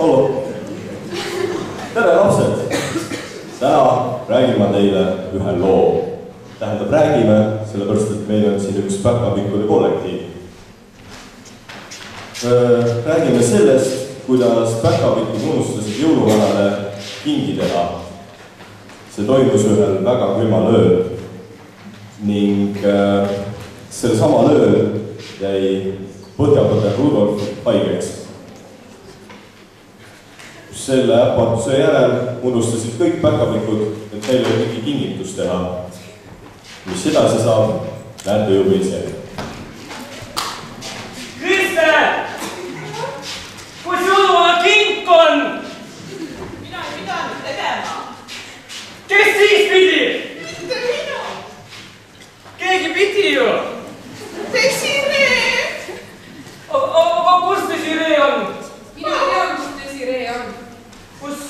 Hallo. Tere lapsed! Täna räägin ma teile ühe loo. Tähendab, räägime, sellepärast, et meil on siin üks päkapikkude kollektiiv. Räägime sellest, kuidas päkapikkud unustasid jõuluvanale kingi teha. See toimus ühel väga külmal ööl ning selle sama ööl jäi Põhjapõder Rudolf haigeks. Selle äpatuse järel unustasid kõik päkapikud, et neil oli mingi kingitus teha. Mis edasi saab, näete juba ise. Kriste! Kus jõuluvana kink on? Mina ei pidanud tegema. Kes siis pidi? Mitte minu. Keegi pidi ju. Desiree! Aga kus Desiree on? Mina ei tea, kus Desiree on. Kus?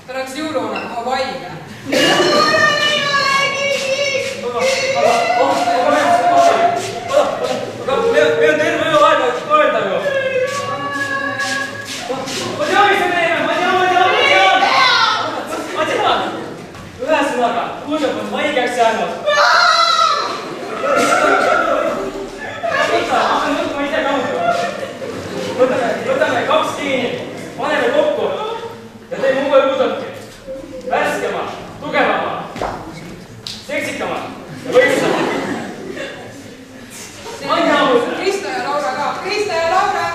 Ta läks jõuluvana Hawaii'le. Aga me on terve öö aega öelda ju. Ma tean, mis me teeme, ma tean. Ma tean. Ühesõnaga, Rudolf on haigeks jäänud. Ma ise kaudu. Võtame 2 kiini, paneme kokku ja teeme uue Rudolfi. Värskema, tugevama, seksikama ja võiksama. Krista ja Laura ka. Krista ja Laura!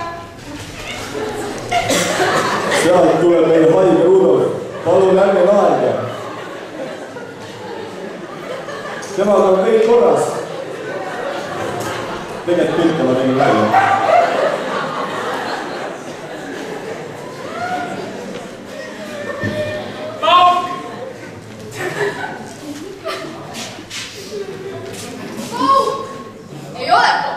Sealt tuleb meil haige Rudolf. Palun ärge naerge. Temaga on kõik korras. Tegelikult pilte ma tegin välja. Ei ole po.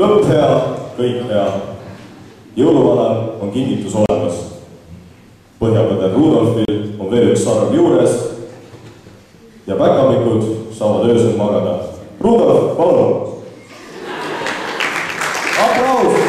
Lõpp hea, kõik hea. Jõuluvanal on kingitus olemas. Põhjapõder Rudolfil on veel üks sarv juures ja päkapikud saavad öösel magada. Rudolf, palun! Aplaus!